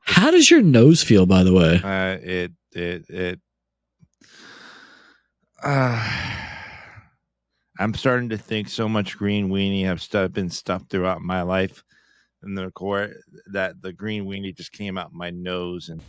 How does your nose feel, by the way? I'm starting to think so much green weenie have been stuffed throughout my life in the core that the green weenie just came out my nose and.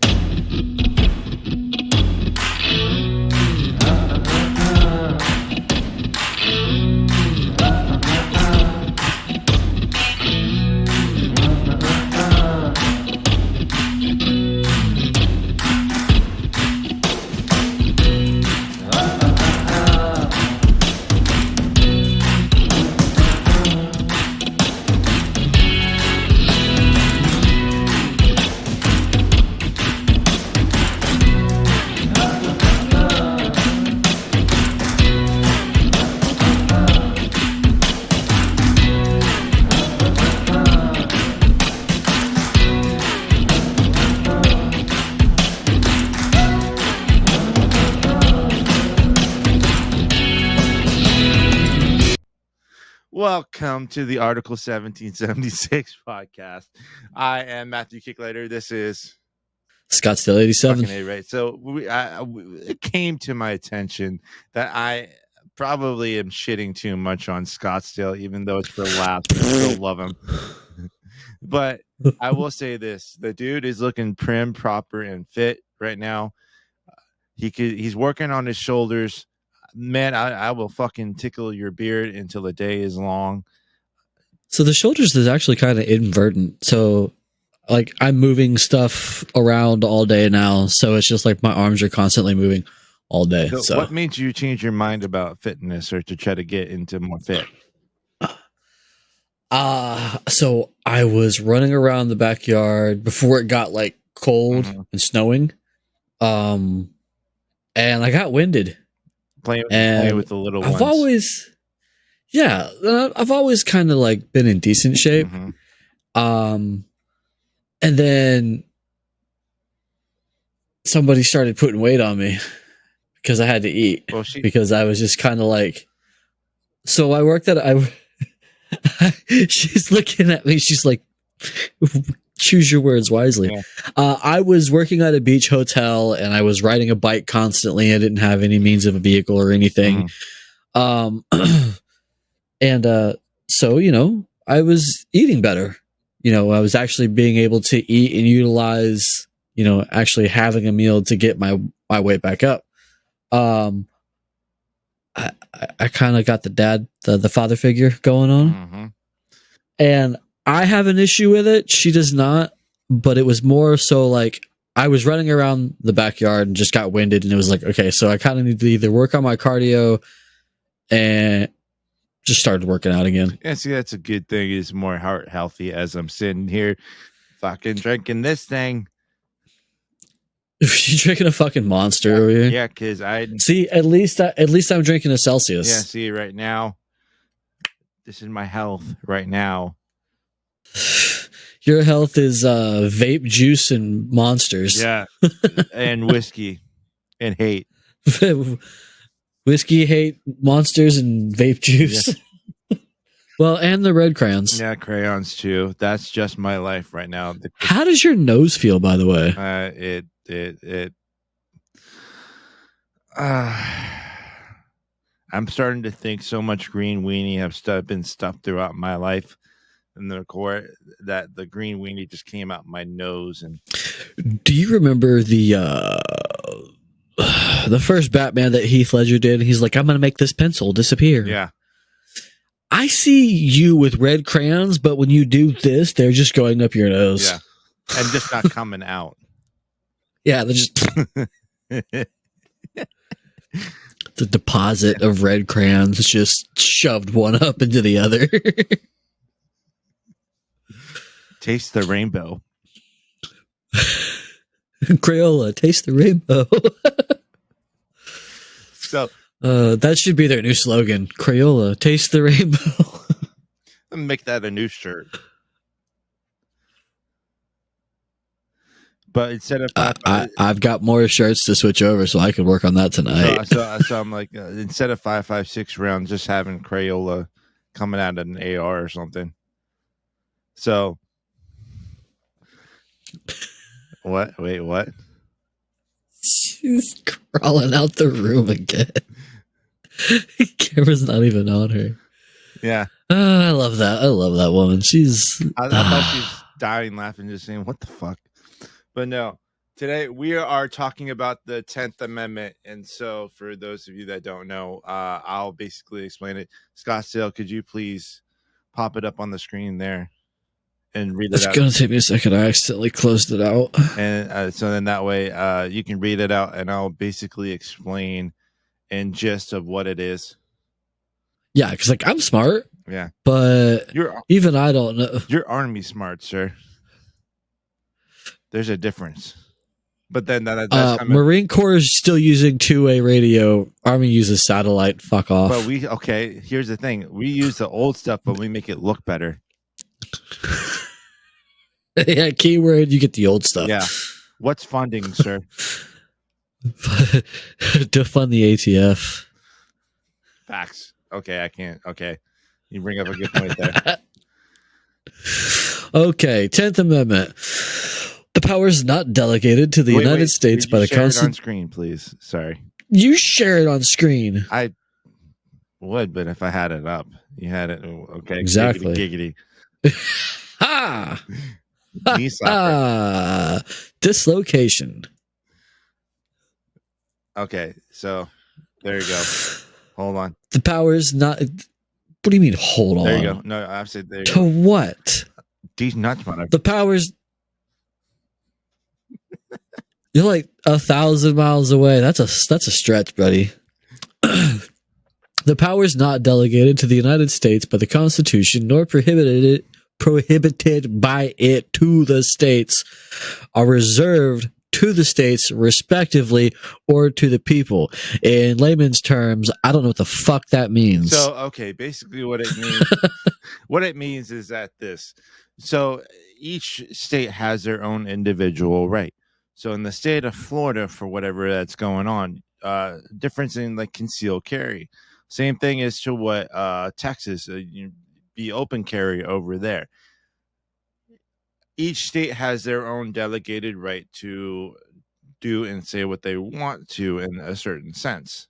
Welcome to the Article 1776 podcast. I am Matthew Kicklater. This is Scottsdale 87. fucking A, right? So it came to my attention that I probably am shitting too much on Scottsdale, even though it's for laughs. I still love him. But I will say this: the dude is looking prim, proper, and fit right now. He's working on his shoulders. Man, I will fucking tickle your beard until the day is long. So the shoulders is actually kind of invertent. So like I'm moving stuff around all day now. So it's just like my arms are constantly moving all day. So what made you change your mind about fitness or to try to get into more fit? So I was running around the backyard before it got like cold and snowing. And I got winded. Playing with the little ones. I've always kind of like been in decent shape. And then somebody started putting weight on me because I had to eat because I was just kind of like, so I worked at, she's looking at me. She's like, choose your words wisely. Yeah. I was working at a beach hotel and I was riding a bike constantly. I didn't have any means of a vehicle or anything. So, you know, I was eating better. You know, I was actually being able to eat and utilize, you know, actually having a meal to get my weight back up. I kind of got the father figure going on. And I have an issue with it. She does not, but it was more so like I was running around the backyard and just got winded. And it was like, okay, so I kind of need to either work on my cardio and just started working out again. Yeah, see, that's a good thing. It's more heart healthy as I'm sitting here fucking drinking this thing. You drinking a fucking Monster over here? Yeah, because I see. At least I'm drinking a Celsius. Yeah, see, right now, this is my health right now. Your health is vape juice and Monsters. Yeah, and whiskey and hate. Whiskey, hate, Monsters, and vape juice. Yeah. Well, and the red crayons. Yeah, crayons too. That's just my life right now. How does your nose feel, by the way? I'm starting to think so much green weenie have been stuffed throughout my life in the core that the green weenie just came out my nose. And do you remember the first Batman that Heath Ledger did? He's like, I'm going to make this pencil disappear. Yeah. I see you with red crayons, but when you do this, they're just going up your nose. Yeah. And just not coming out. Yeah, they're just the deposit of red crayons just shoved one up into the other. Taste the rainbow. Crayola, taste the rainbow. So that should be their new slogan. Crayola, taste the rainbow. Make that a new shirt. But instead of I've got more shirts to switch over, so I can work on that tonight. So I'm like, instead of 5.56 rounds, just having Crayola coming out of an AR or something. So What? Wait, what? She's crawling out the room again. Camera's not even on her. Yeah. I love that. I love that woman. I thought she's dying laughing, just saying, what the fuck? But no, today we are talking about the 10th Amendment. And so for those of you that don't know, I'll basically explain it. Scottsdale, could you please pop it up on the screen there and read it out? It's going to take me a second. I accidentally closed it out. And so then that way you can read it out and I'll basically explain in gist of what it is. Yeah, because like I'm smart. Yeah. But even I don't know. You're Army smart, sir. There's a difference. But then that's Marine Corps is still using two-way radio. Army uses satellite. Fuck off. But here's the thing. We use the old stuff, but we make it look better. Yeah, keyword, you get the old stuff. Yeah. What's funding, sir? Defund the ATF. Facts. Okay, I can't. Okay. You bring up a good point there. Okay, 10th Amendment. The power is not delegated to the United States by the Constitution. On screen, please. Sorry. You share it on screen. I would, but if I had it up, you had it. Okay. Exactly. Giggity. Ha! Dislocation. Okay, so there you go. Hold on. The power is not. What do you mean? Hold on. There you go. No, I've said there. To what? These nuts, mother. The power's. You're like 1,000 miles away. That's a stretch, buddy. The power is not delegated to the United States by the Constitution, nor prohibited by it to the states, are reserved to the states respectively or to the people. In layman's terms, I don't know what the fuck that means. So, okay, basically what it means is that so each state has their own individual right. So in the state of Florida, for whatever that's going on, difference in like concealed carry. Same thing as to what Texas, be open carry over there. Each state has their own delegated right to do and say what they want to in a certain sense.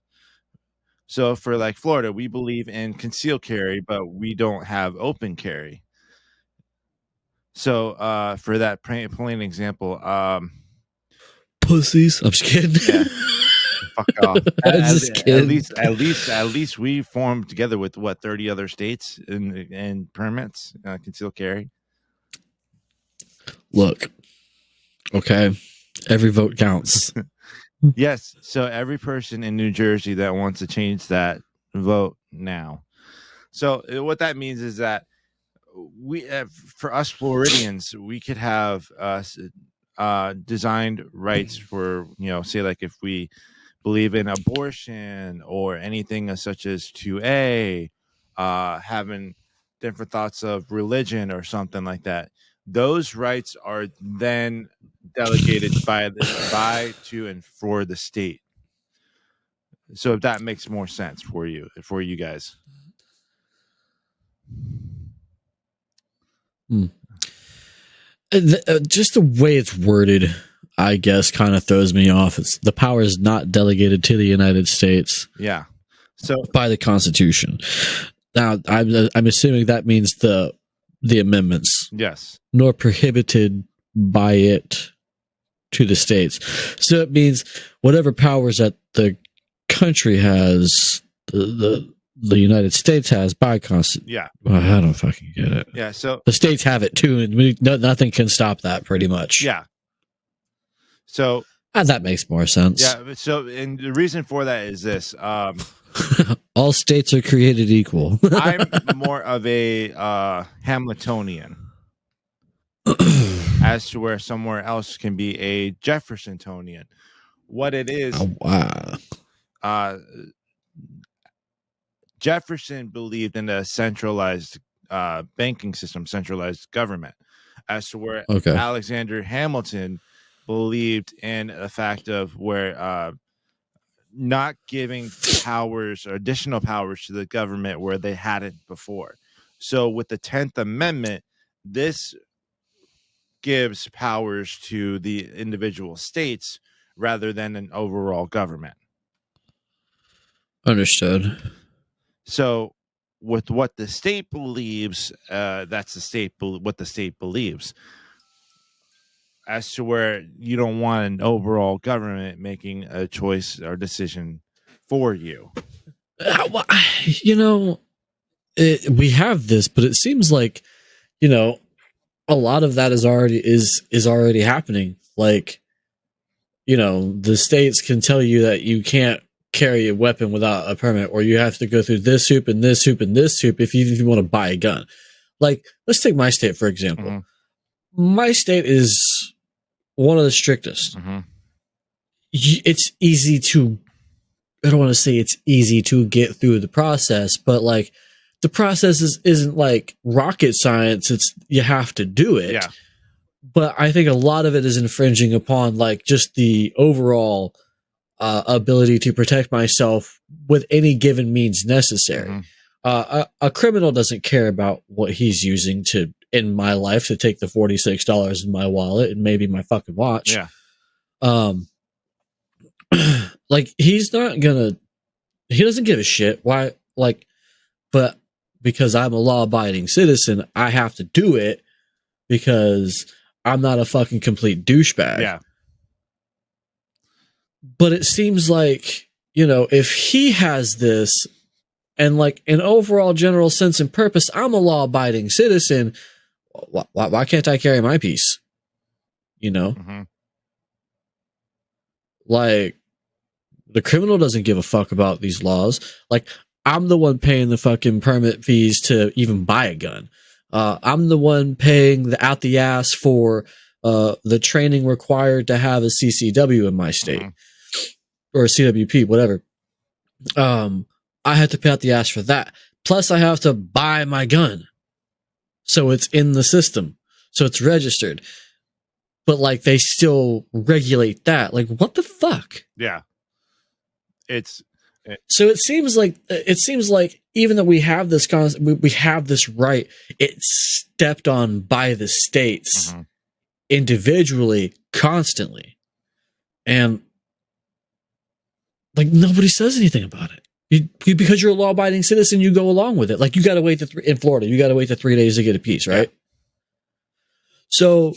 So for like Florida, we believe in concealed carry, but we don't have open carry. So for that plain example, pussies. I'm just kidding. Yeah. Fuck off. Just kidding. At least we formed together with 30 other states and permits concealed carry. Look, okay, every vote counts. Yes, so every person in New Jersey that wants to change that, vote now. So what that means is that we, for us Floridians, we could have designed rights for, say like if we believe in abortion or anything such as 2A, having different thoughts of religion or something like that. Those rights are then delegated by, to, and for the state. So if that makes more sense for you guys. Just the way it's worded, I guess, kind of throws me off. The power is not delegated to the United States. Yeah. So by the Constitution. Now, I'm assuming that means the amendments. Yes. Nor prohibited by it to the states. So it means whatever powers that the country has, the United States has by Constitution. Yeah. Well, I don't fucking get it. Yeah. So the states have it too, and nothing can stop that pretty much. Yeah. So that makes more sense. Yeah. So, and the reason for that is this. All states are created equal. I'm more of a Hamiltonian. As to where somewhere else can be a Jeffersonian. What it is. Oh, wow. Jefferson believed in a centralized banking system, centralized government, as to where Alexander Hamilton believed in the fact of where not giving powers or additional powers to the government where they hadn't before. So with the 10th Amendment, this gives powers to the individual states rather than an overall government. Understood. So with what the state believes, that's the state what the state believes. As to where you don't want an overall government making a choice or decision for you. Well, you know, we have this, but it seems like, you know, a lot of that is already happening. Like, you know, the states can tell you that you can't carry a weapon without a permit, or you have to go through this hoop and this hoop and this hoop if you want to buy a gun. Like, let's take my state, for example. Mm-hmm. My state is one of the strictest. Mm-hmm. It's easy to, I don't want to say it's easy to get through the process, but like the process isn't like rocket science. It's, you have to do it. Yeah. But I think a lot of it is infringing upon like just the overall ability to protect myself with any given means necessary. Mm-hmm. A criminal doesn't care about what he's using to in my life to take the $46 in my wallet and maybe my fucking watch. Yeah. Like he doesn't give a shit. Why? Like, but because I'm a law-abiding citizen, I have to do it because I'm not a fucking complete douchebag. Yeah. But it seems like, you know, if he has this and like an overall general sense and purpose, I'm a law-abiding citizen. Why can't I carry my piece? You know? Mm-hmm. Like, the criminal doesn't give a fuck about these laws. Like, I'm the one paying the fucking permit fees to even buy a gun. I'm the one paying out the ass for the training required to have a CCW in my state. Mm-hmm. Or a CWP, whatever. I have to pay out the ass for that. Plus, I have to buy my gun. So it's in the system. So it's registered. But, like, they still regulate that. Like, what the fuck? Yeah. So it seems like even though we have this we have this right, it's stepped on by the states mm-hmm. individually, constantly. And like nobody says anything about it. Because you're a law-abiding citizen, you go along with it. Like you got to wait in Florida, you got to wait 3 days to get a piece, right? Yeah. So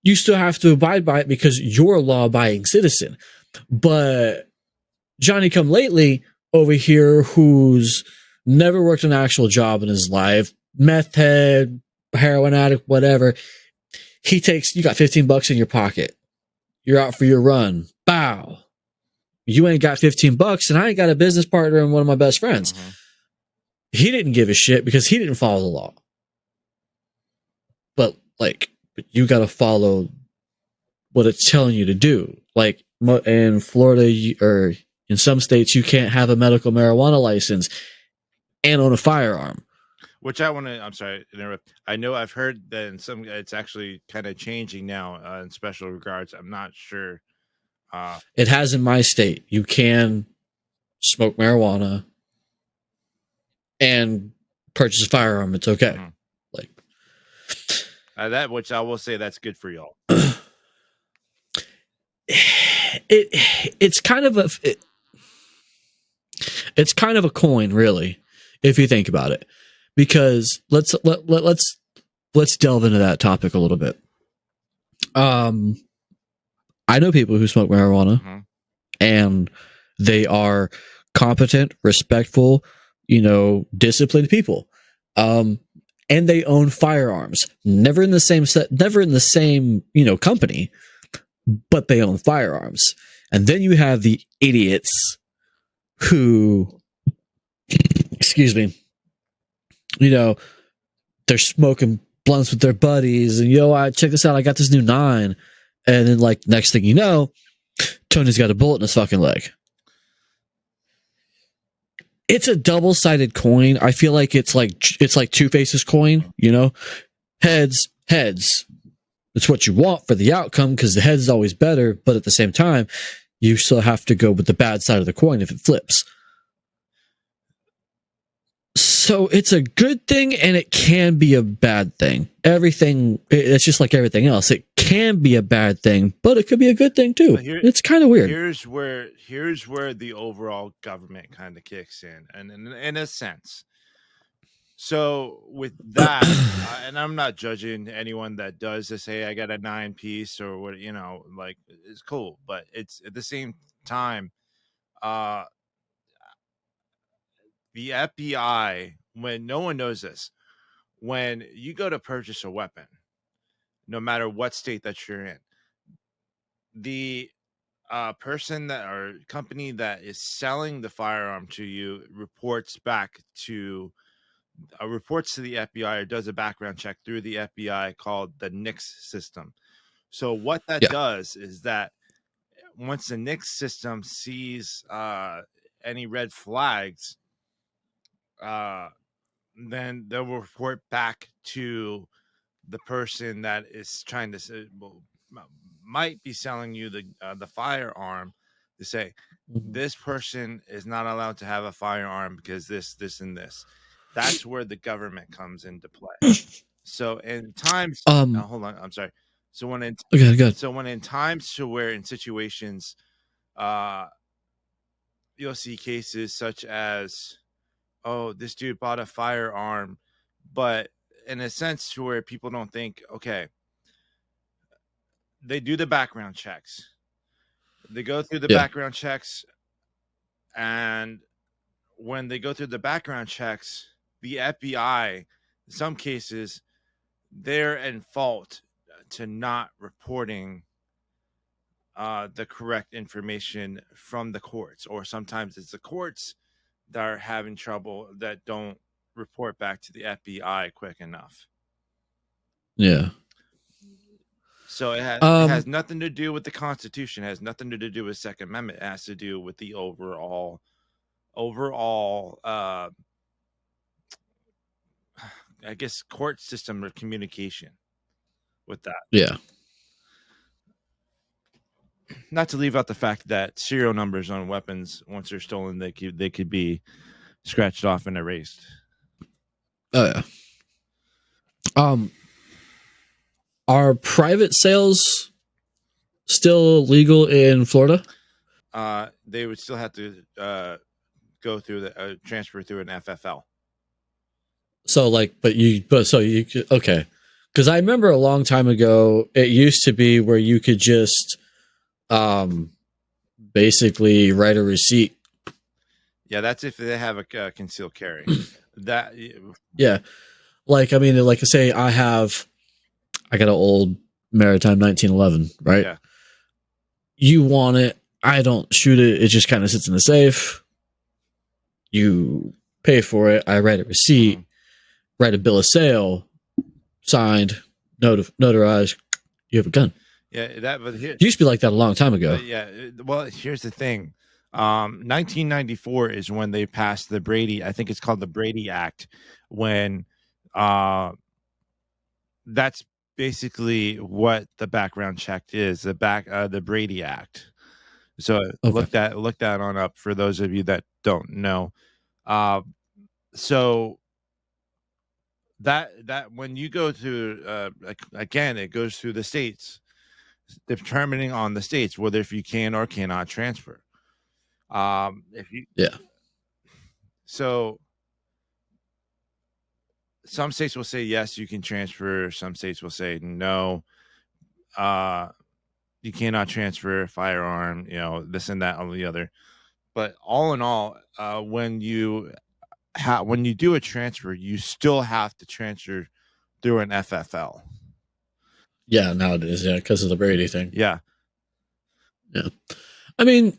you still have to abide by it because you're a law-abiding citizen. But Johnny come lately over here, who's never worked an actual job in his life, meth head, heroin addict, whatever. You got $15 in your pocket. You're out for your run. Bow. You ain't got $15 and I ain't got a business partner and one of my best friends. Mm-hmm. He didn't give a shit because he didn't follow the law. But you got to follow what it's telling you to do. Like in Florida or in some states, you can't have a medical marijuana license and own a firearm. Which I'm sorry to interrupt. I know I've heard that in some, it's actually kind of changing now in special regards. I'm not sure. It has in my state. You can smoke marijuana and purchase a firearm. It's okay. Mm-hmm. Like that, which I will say that's good for y'all. It's kind of a coin, really, if you think about it. Because let's delve into that topic a little bit. I know people who smoke marijuana, mm-hmm. and they are competent, respectful, disciplined people. And they own firearms. Never in the same company, but they own firearms. And then you have the idiots who, excuse me, they're smoking blunts with their buddies and check this out, I got this new 9. And then next thing you know, Tony's got a bullet in his fucking leg. It's a double-sided coin. I feel like it's like Two Faces coin, heads. It's what you want for the outcome because the head's always better, but at the same time, you still have to go with the bad side of the coin if it flips. So it's a good thing and it can be a bad thing. Everything, it's just like everything else. It can be a bad thing, but it could be a good thing too. It's kind of weird. Here's where the overall government kind of kicks in, and in a sense. So with that, and I'm not judging anyone that does this. Hey, I got a 9-piece or what, like it's cool, but it's at the same time, uh, the FBI, when no one knows this, when you go to purchase a weapon, no matter what state that you're in, the person that or company that is selling the firearm to you reports to the FBI or does a background check through the FBI called the NICS system. So what that does is that once the NICS system sees any red flags, then they'll report back to the person that is trying to might be selling you the firearm to say this person is not allowed to have a firearm because this and this. That's where the government comes into play. So in times, hold on, I'm sorry. So when in times to where in situations, you'll see cases such as, oh, this dude bought a firearm, but in a sense to where people don't think, okay, they do the background checks. They go through the background checks, and when they go through the background checks, the FBI, in some cases, they're in fault to not reporting the correct information from the courts, or sometimes it's the courts that are having trouble that don't report back to the FBI quick enough. Yeah. So it has nothing to do with the Constitution. It has nothing to do with Second Amendment. It has to do with the overall I guess court system of communication with that. Yeah. Not to leave out the fact that serial numbers on weapons, once they're stolen, they could be scratched off and erased. Oh yeah. Are private sales still legal in Florida? They would still have to go through the transfer through an FFL. So okay. Because I remember a long time ago, it used to be where you could just basically write a receipt. Yeah, that's if they have a concealed carry. That yeah, like I mean, like I say, I got an old Maritime 1911, right? Yeah. You want it? I don't shoot it. It just kind of sits in the safe. You pay for it. I write a receipt, write a bill of sale, signed, notarized. You have a gun. Yeah, it used to be like that a long time ago. Yeah, well, here's the thing. 1994 is when they passed the Brady. I think it's called the Brady Act. When that's basically what the background check is. The Brady Act. So look that on up for those of you that don't know. So that when you go to again, it goes through the states, determining on the states whether if you can or cannot transfer. If you so some states will say yes, you can transfer. Some states will say no. You cannot transfer a firearm. This and that, and the other. But all in all, when you do a transfer, you still have to transfer through an FFL. Yeah, nowadays, because of the Brady thing. Yeah. I mean,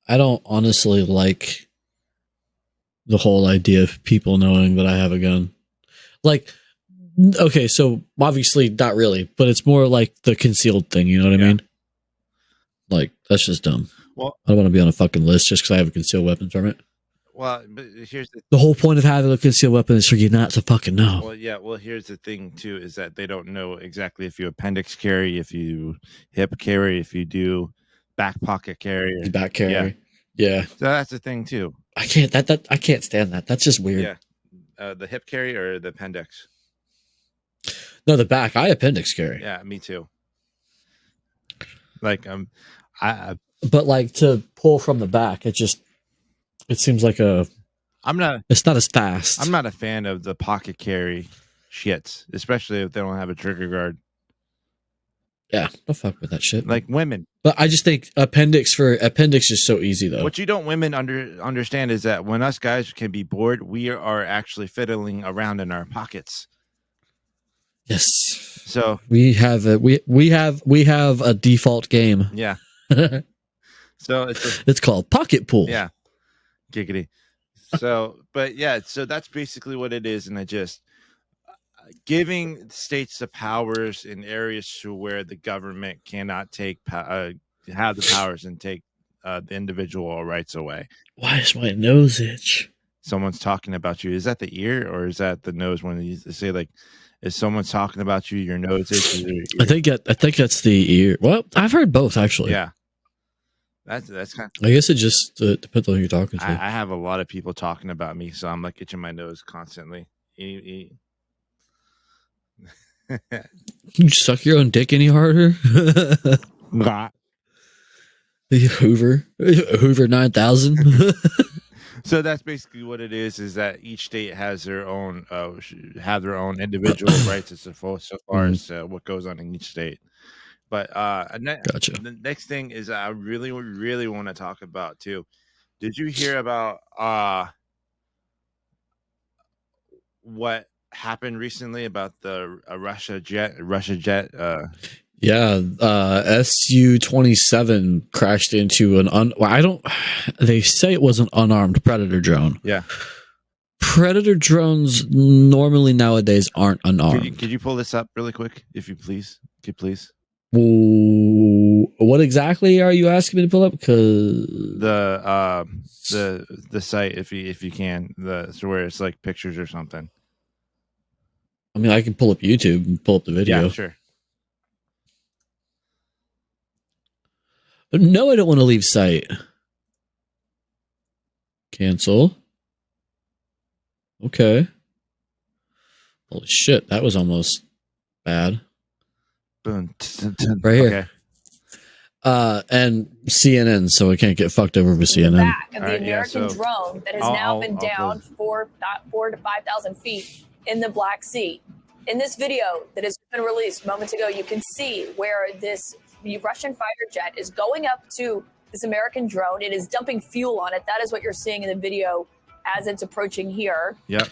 I don't honestly like the whole idea of people knowing that I have a gun. Like, okay, so obviously not really, but it's more like the concealed thing. You know what I mean? Like, that's just dumb. Well, I don't want to be on a fucking list just because I have a concealed weapons permit. Well, but here's the whole point of having a concealed weapon is for you not to fucking know. Well, yeah. Well, here's the thing too: is that they don't know exactly if you appendix carry, if you hip carry, if you do back pocket carry, back carry. Yeah. So that's the thing too. I can't I can't stand that. That's just weird. Yeah, the hip carry or the appendix. No, the back. I appendix carry. Yeah, me too. Like I but like to pull from the back, it seems like it's not as fast. I'm not a fan of the pocket carry shits, especially if they don't have a trigger guard. Yeah, don't fuck with that shit. Like women. But I just think appendix is so easy though. What you don't women understand is that when us guys can be bored, we are actually fiddling around in our pockets. Yes. So we have a default game. Yeah. So it's called pocket pool. Yeah. Giggity. So, but yeah, so that's basically what it is, and it just giving states the powers in areas to where the government cannot take have the powers and take the individual rights away. Why is my nose itch? Someone's talking about you. Is that the ear or is that the nose? When you say like, if someone's talking about you, your nose itches. I think that's the ear. Well, I've heard both actually. Yeah. That's kind of, I guess it just depends on who you're talking to. I have a lot of people talking about me, so I'm like itching my nose constantly. You suck your own dick any harder? Hoover 9000. So that's basically what it is that each state has their own individual rights so far as what goes on in each state. But gotcha. The next thing is I really, really want to talk about too. Did you hear about what happened recently about the Russia jet? Yeah, Su-27 crashed into they say it was an unarmed Predator drone. Yeah. Predator drones normally nowadays aren't unarmed. Could you pull this up really quick, if you please? Please. What exactly are you asking me to pull up? Because the site, if you can, so where it's like pictures or something. I mean, I can pull up YouTube and pull up the video. Yeah, sure. No, I don't want to leave site. Cancel. Okay. Holy shit, that was almost bad. Boom. Right here. Okay. And CNN, so it can't get fucked over with CNN. Back of the American drone that has now been down 4 to 5,000 feet in the Black Sea. In this video that has been released moments ago, you can see where this Russian fighter jet is going up to this American drone. It is dumping fuel on it. That is what you're seeing in the video as it's approaching here. Yep.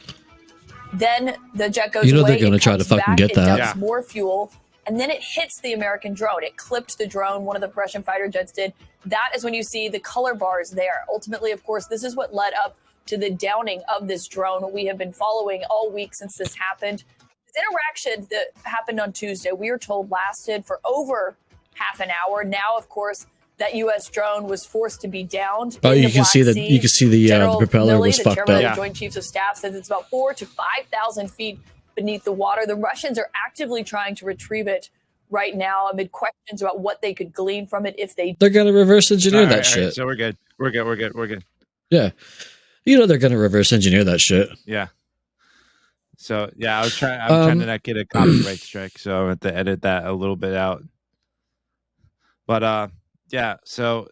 Then the jet goes away. They're going to try to fucking get that. It dumps more fuel, and then it hits the American drone. It clipped the drone. One of the Russian fighter jets did. That is when you see the color bars there. Ultimately, of course, this is what led up to the downing of this drone. We have been following all week since this happened. This interaction that happened on Tuesday, we are told, lasted for over half an hour. Now, of course, that U.S. drone was forced to be downed. Oh, you can see the propeller was fucked up. The chairman of the Joint Chiefs of Staff says it's about 4,000 to 5,000 feet beneath the water. The Russians are actively trying to retrieve it right now amid questions about what they could glean from it if they're going to reverse engineer that shit. Right, so we're good. Yeah. They're going to reverse engineer that shit. Yeah. So, yeah, I'm trying to not get a copyright strike, so I have to edit that a little bit out. But, yeah, so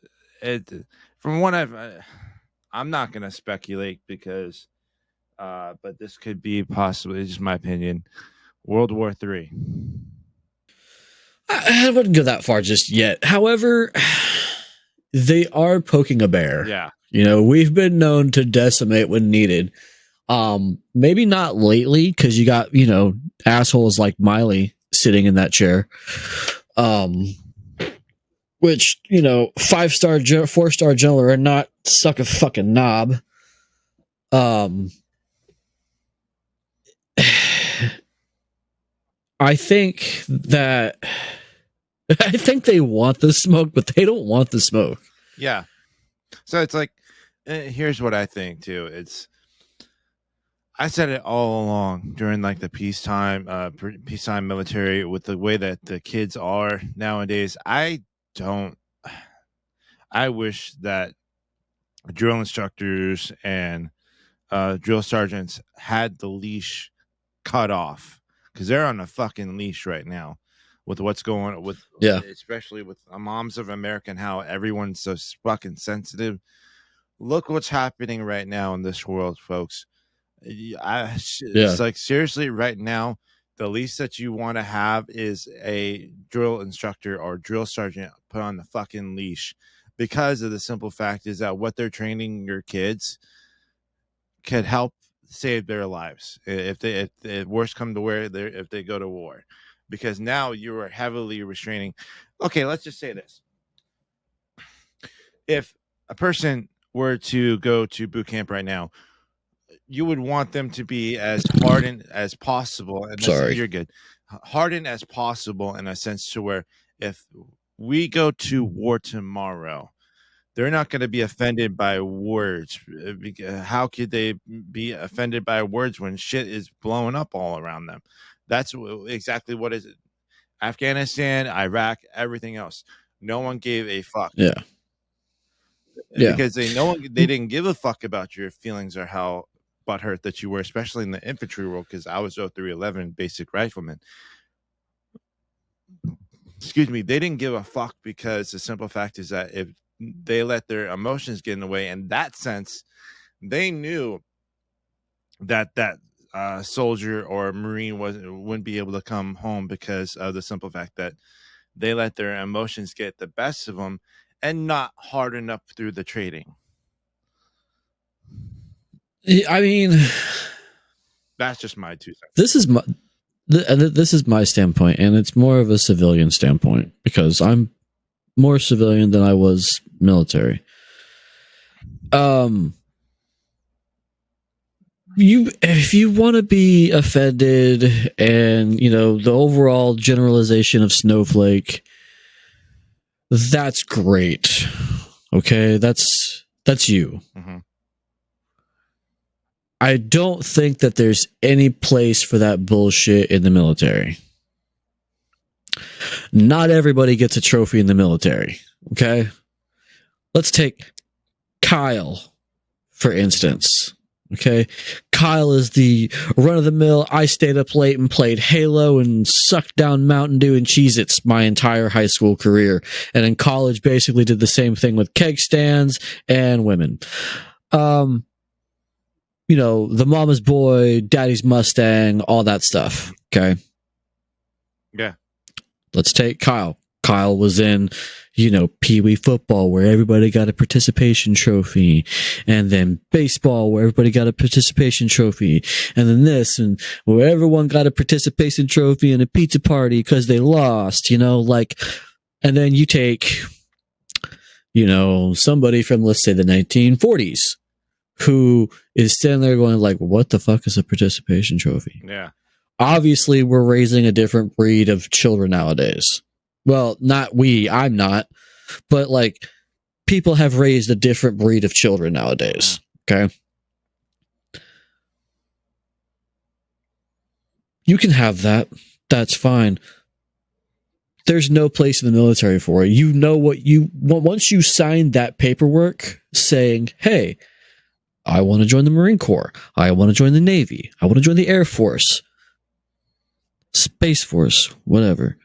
from what I'm not going to speculate because, but this could be possibly, just my opinion, World War III. I wouldn't go that far just yet. However, they are poking a bear. Yeah. We've been known to decimate when needed. Maybe not lately because you got, assholes like Miley sitting in that chair. Which, 5-star, 4-star general are not suck a fucking knob. I think they want the smoke, but they don't want the smoke. Yeah. So it's like, here's what I think too. I said it all along during like the peacetime military with the way that the kids are nowadays. I wish that drill instructors and drill sergeants had the leash cut off, because they're on a fucking leash right now with what's going on with, especially with Moms of America and how everyone's so fucking sensitive. Look what's happening right now in this world, folks. It's like, seriously, right now, the least that you want to have is a drill instructor or drill sergeant put on the fucking leash, because of the simple fact is that what they're training your kids could help save their lives if worst come to where if they go to war, because now you are heavily restraining. Okay, let's just say this: if a person were to go to boot camp right now, you would want them to be as hardened as possible. And you're good. Hardened as possible in a sense to where if we go to war tomorrow, they're not going to be offended by words. How could they be offended by words when shit is blowing up all around them? That's exactly what is it. Afghanistan, Iraq, everything else. No one gave a fuck. Yeah. Because they didn't give a fuck about your feelings or how butthurt that you were, especially in the infantry world, because I was 0311 basic rifleman. Excuse me, they didn't give a fuck, because the simple fact is that if they let their emotions get in the way, in that sense, they knew that soldier or Marine wouldn't be able to come home, because of the simple fact that they let their emotions get the best of them and not harden up through the trading. I mean, that's just my 2 cents. This is my standpoint, and it's more of a civilian standpoint, because I'm more civilian than I was military. If you want to be offended and, the overall generalization of snowflake, that's great. Okay, that's you. Mm-hmm. I don't think that there's any place for that bullshit in the military. Not everybody gets a trophy in the military, okay? Let's take Kyle, for instance, okay? Kyle is the run-of-the-mill, I stayed up late and played Halo and sucked down Mountain Dew and Cheez-Its my entire high school career. And in college, basically did the same thing with keg stands and women. The mama's boy, daddy's Mustang, all that stuff, okay? Yeah. Let's take Kyle. Kyle was in, Pee Wee football, where everybody got a participation trophy, and then baseball, where everybody got a participation trophy, and then this, and where everyone got a participation trophy and a pizza party because they lost, and then you take, somebody from, let's say, the 1940s, who is standing there going like, what the fuck is a participation trophy? Yeah. Obviously, we're raising a different breed of children nowadays. Well, not we, I'm not, but people have raised a different breed of children nowadays. Okay. You can have that. That's fine. There's no place in the military for it. Once you sign that paperwork saying, hey, I want to join the Marine Corps. I want to join the Navy. I want to join the Air Force. Space Force, whatever.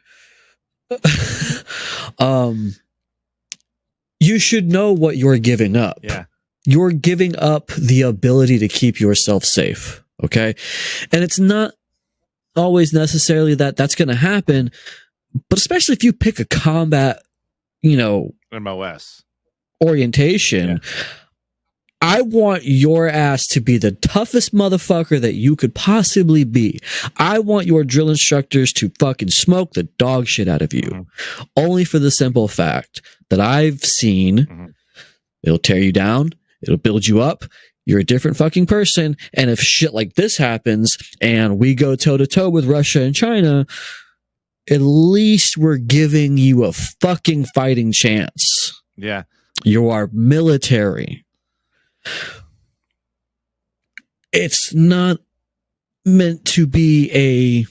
You should know what you're giving up. Yeah. You're giving up the ability to keep yourself safe. Okay. And it's not always necessarily that's going to happen, but especially if you pick a combat, MOS orientation. Yeah. I want your ass to be the toughest motherfucker that you could possibly be. I want your drill instructors to fucking smoke the dog shit out of you. Mm-hmm. Only for the simple fact that I've seen it'll tear you down, it'll build you up, you're a different fucking person, and if shit like this happens and we go toe-to-toe with Russia and China, at least we're giving you a fucking fighting chance. Yeah. You are military. It's not meant to be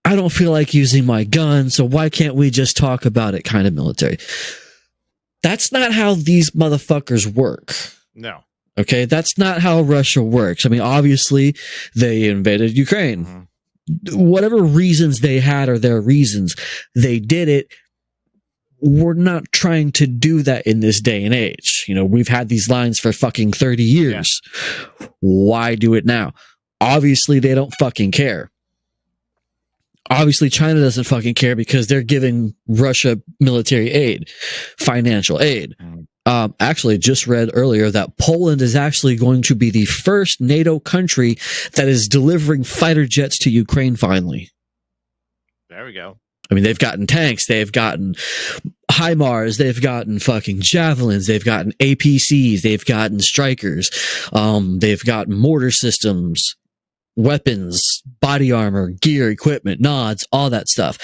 I don't feel like using my gun, so why can't we just talk about it kind of military? That's not how these motherfuckers work. No. Okay, that's not how Russia works. I mean, obviously, they invaded Ukraine. Mm-hmm. Whatever reasons they had are their reasons. They did it. We're not trying to do that in this day and age. You know, we've had these lines for fucking 30 years. Yeah. Why do it now? Obviously, they don't fucking care. Obviously, China doesn't fucking care because they're giving Russia military aid, financial aid. Actually, just read earlier that Poland is actually going to be the first NATO country that is delivering fighter jets to Ukraine finally. There we go. I mean, they've gotten tanks, they've gotten HIMARS, they've gotten fucking javelins, they've gotten APCs, they've gotten strikers, they've gotten mortar systems, weapons, body armor, gear, equipment, nods, all that stuff.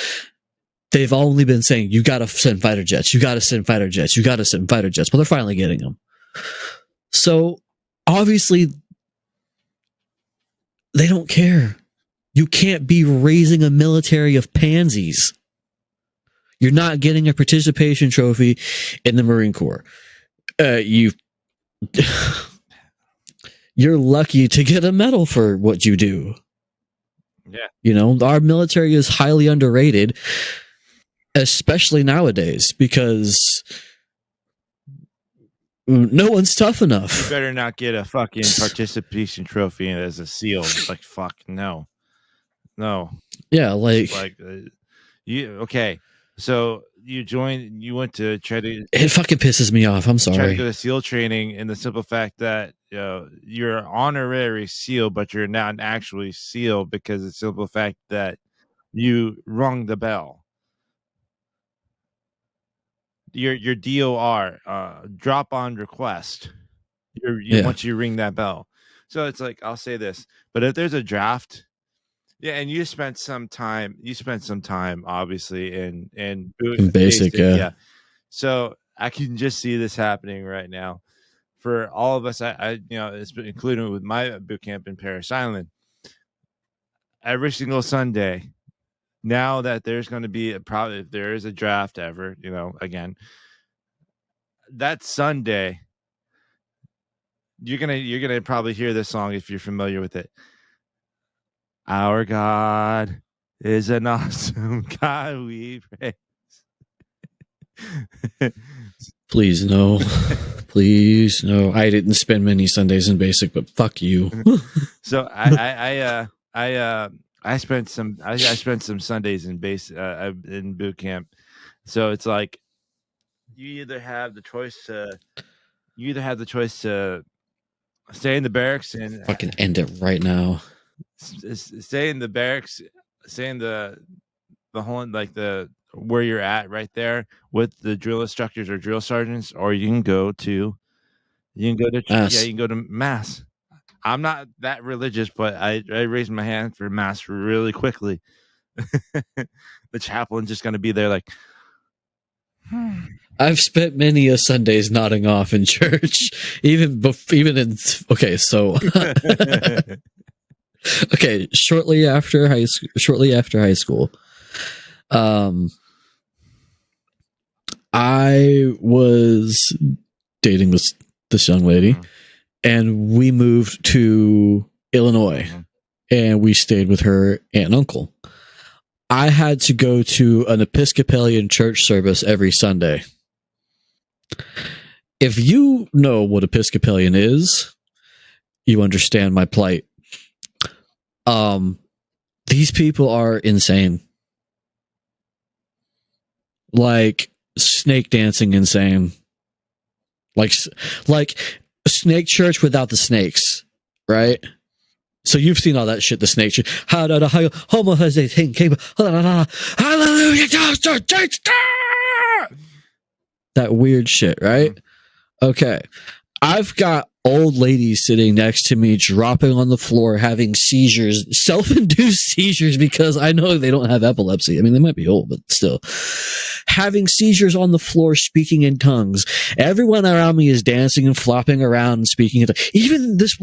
They've only been saying, you got to send fighter jets, you got to send fighter jets, you got to send fighter jets. Well, they're finally getting them. So, obviously, they don't care. You can't be raising a military of pansies. You're not getting a participation trophy in the Marine Corps. You're lucky to get a medal for what you do. Yeah. You know, our military is highly underrated, especially nowadays, because no one's tough enough. You better not get a fucking participation trophy as a SEAL. Like, fuck, no. Yeah, okay. So you went to try to. It fucking pisses me off. I'm sorry. Try to go to SEAL training, in the simple fact that you're an honorary SEAL, but you're not actually SEAL because the simple fact that you rung the bell. Your DOR, drop on request. Once you ring that bell. So it's like, I'll say this, but if there's a draft. Yeah, and you spent some time. Obviously, in basic. Yeah. So I can just see this happening right now for all of us. I it's been included with my boot camp in Paris Island. Every single Sunday, now that there's going to be probably if there is a draft ever, again, that Sunday, you're gonna probably hear this song if you're familiar with it. Our God is an awesome God, we praise. Please no. Please no. I didn't spend many Sundays in basic, but fuck you. So I spent some Sundays in in boot camp. So it's like you either have the choice to stay in the barracks and fucking end it right now. Stay in the barracks, stay in the whole, like where you're at right there with the drill instructors or drill sergeants, or you can go to mass. I'm not that religious, but I raised my hand for mass really quickly. The chaplain's just gonna be there like. I've spent many a Sundays nodding off in church, even in. Okay, so. Okay, shortly after high school, I was dating this young lady, and we moved to Illinois, and we stayed with her aunt and uncle. I had to go to an Episcopalian church service every Sunday. If you know what Episcopalian is, you understand my plight. These people are insane. Like snake dancing insane. Like snake church without the snakes, right? So you've seen all that shit, the snake shit. Hallelujah, that weird shit, right? Okay. I've got old ladies sitting next to me dropping on the floor having seizures, self-induced seizures, because I know they don't have epilepsy. I mean, they might be old, but still. Having seizures on the floor, speaking in tongues. Everyone around me is dancing and flopping around and speaking in tongues. Even this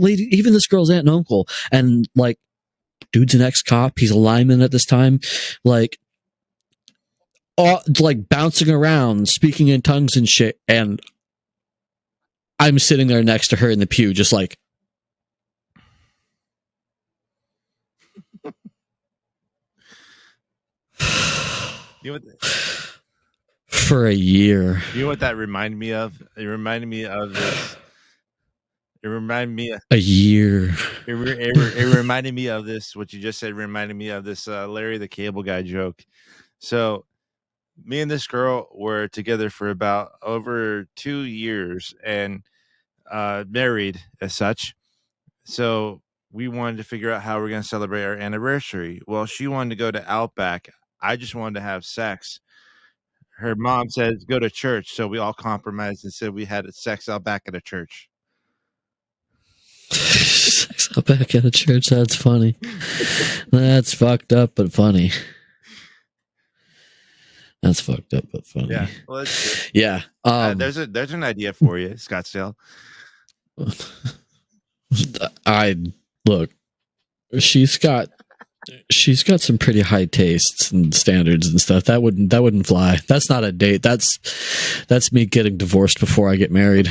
girl's aunt and uncle. And, like, dude's an ex-cop. He's a lineman at this time. Like, like bouncing around, speaking in tongues and shit, and I'm sitting there next to her in the pew, just like. You know for a year. You know what that reminded me of? It reminded me of this. It reminded me of a year. It reminded me of this. What you just said reminded me of this Larry the Cable Guy joke. So, me and this girl were together for about over 2 years and married as such. So we wanted to figure out how we're going to celebrate our anniversary. Well, she wanted to go to Outback. I just wanted to have sex. Her mom said go to church, so we all compromised and said we had sex out back at a church. Sex out back at a church. That's funny. That's fucked up, but funny. That's fucked up, but funny. Yeah. Well, yeah. There's an idea for you, Scottsdale. Look. She's got some pretty high tastes and standards and stuff. That wouldn't fly. That's not a date. That's me getting divorced before I get married.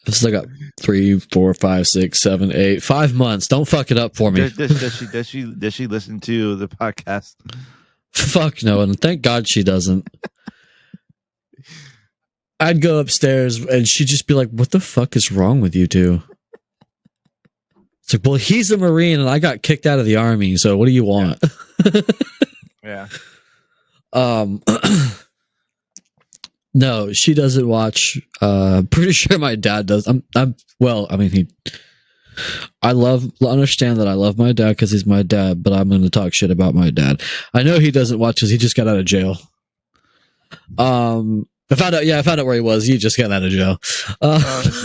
I've still got 3, 4, 5, 6, 7, 8, 5 months. Don't fuck it up for me. Does she listen to the podcast? Fuck no, and thank God she doesn't. I'd go upstairs and she'd just be like, "What the fuck is wrong with you two?" It's like, well, he's a Marine and I got kicked out of the Army, so what do you want? Yeah. No, she doesn't watch. Pretty sure my dad does. I understand that I love my dad because he's my dad, but I'm going to talk shit about my dad. I know he doesn't watch because he just got out of jail. I found out where he was. He just got out of jail.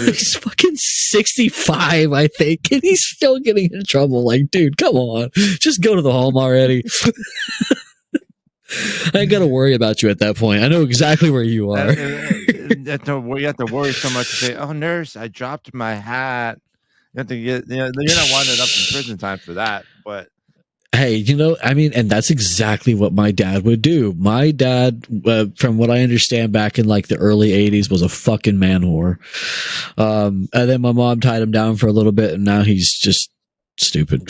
He's fucking 65, I think, and he's still getting in trouble. Like, dude, come on. Just go to the home already. I ain't got to worry about you at that point. I know exactly where you are. You have to worry so much to say, "Oh, nurse, I dropped my hat." You have to get, you're not winding up in prison time for that, but hey, and that's exactly what my dad would do. My dad, from what I understand, back in like the early 80s, was a fucking man whore. And then my mom tied him down for a little bit, and now he's just stupid.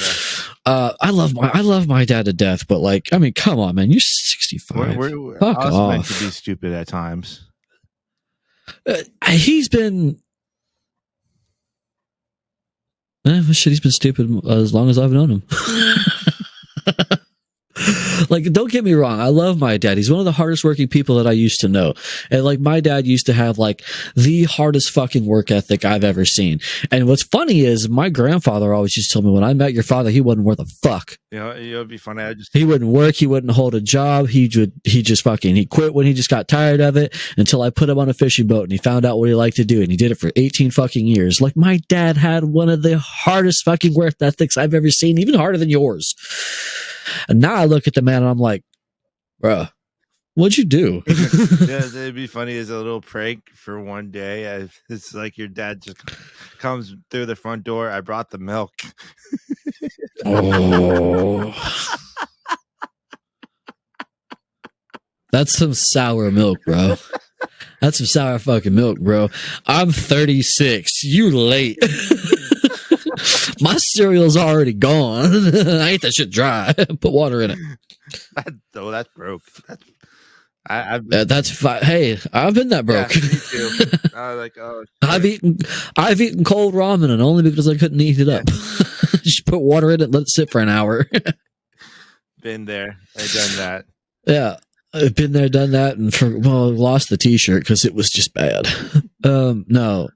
I love my dad to death, but like, I mean, come on, man, you're 65. Fuck I was off. meant to be stupid at times. He's been. He's been stupid as long as I've known him. Like, don't get me wrong, I love my dad. He's one of the hardest working people that I used to know. And like, my dad used to have like the hardest fucking work ethic I've ever seen. And what's funny is my grandfather always used to tell me, when I met your father, he wasn't worth a fuck. It would be funny. He wouldn't work. He wouldn't hold a job. He quit when he just got tired of it, until I put him on a fishing boat and he found out what he liked to do. And he did it for 18 fucking years. Like, my dad had one of the hardest fucking work ethics I've ever seen, even harder than yours. And now I look at the man and I'm like, bruh, what'd you do? Yeah, it'd be funny as a little prank for one day. It's like your dad just comes through the front door. I brought the milk. Oh. That's some sour milk, bro. That's some sour fucking milk, bro. I'm 36. You late. My cereal's already gone. I ate that shit dry. Put water in it. That's broke. That's fine. Hey, I've been that broke. Yeah, me too. I've eaten cold ramen, and only because I couldn't heat it up. Just put water in it, let it sit for an hour. Been there. I've done that. Yeah, I've been there, done that, and lost the T-shirt because it was just bad. No,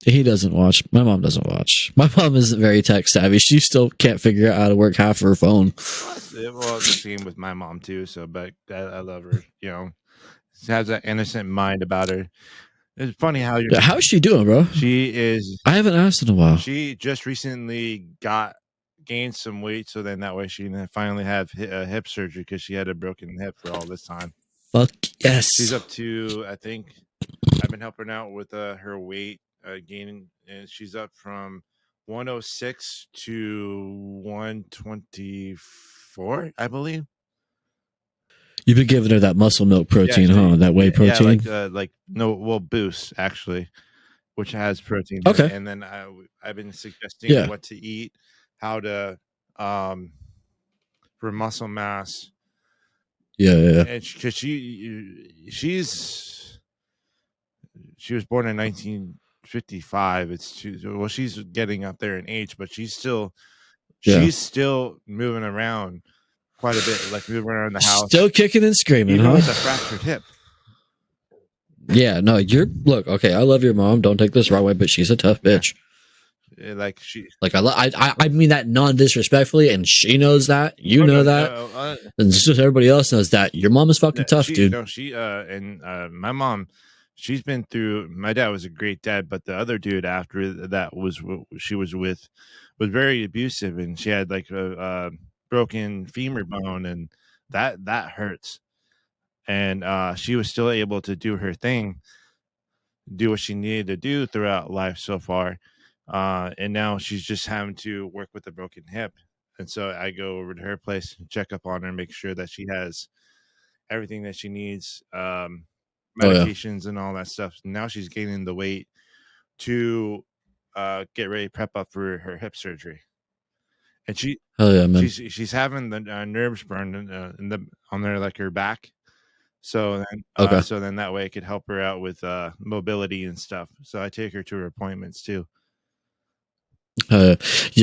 he doesn't watch. My mom doesn't watch. My mom isn't very tech savvy. She still can't figure out how to work half her phone. Well, it's the same with my mom too. So, but I love her. She has that innocent mind about her. It's funny how how's she doing, bro? She is. I haven't asked in a while. She just recently gained some weight, so then that way she finally had hip surgery because she had a broken hip for all this time. Fuck yes. She's up to, I think, I've been helping out with her weight gaining, and she's up from 106 to 124, I believe. You've been giving her that muscle milk protein, huh? That whey protein? Boost actually, which has protein. Okay. And then I've been suggesting what to eat, how to for muscle mass. Yeah. And because she was born in 1955. She's getting up there in age, but she's still moving around quite a bit, like moving around the house, still kicking and screaming, even huh? with a fractured hip. Yeah, no, look. Okay, I love your mom. Don't take this the wrong way, but she's a tough bitch. Yeah. I mean that non-disrespectfully, and she knows that. You know that, and just everybody else knows that. Your mom is fucking tough, dude. No, my mom, she's been through. My dad was a great dad, but the other dude after that she was with was very abusive, and she had like a broken femur bone, and that hurts. And she was still able to do her thing, do what she needed to do throughout life so far. And now she's just having to work with a broken hip. And so I go over to her place and check up on her and make sure that she has everything that she needs, medications and all that stuff. Now she's gaining the weight to get ready to prep up for her hip surgery. And she's having the nerves burned on there, like her back. So then that way it could help her out with mobility and stuff. So I take her to her appointments too. Yeah,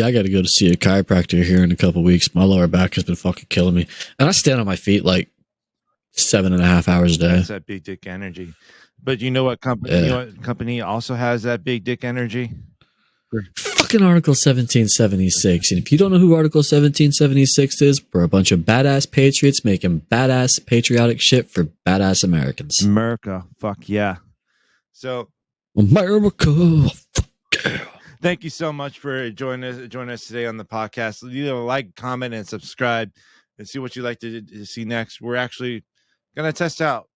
I got to go to see a chiropractor here in a couple weeks. My lower back has been fucking killing me, and I stand on my feet like 7.5 hours a day. That's that big dick energy. But you know what company? You know what company also has that big dick energy? Fucking Article 1776. And if you don't know who Article 1776 is, we're a bunch of badass patriots making badass patriotic shit for badass Americans. America, fuck yeah. So America, fuck yeah. Thank you so much for joining us today on the podcast. Like, comment, and subscribe, and see what you'd like to see next. We're actually gonna test out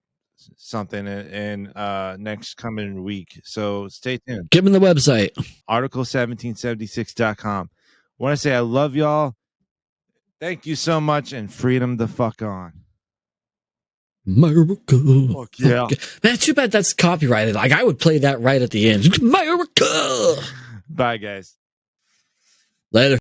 something in next coming week, so stay tuned. Give them the website, article1776.com. Want to say I love y'all. Thank you so much, and freedom the fuck on. America. Fuck yeah. Man, too bad that's copyrighted. Like, I would play that right at the end. America. Bye, guys. Later.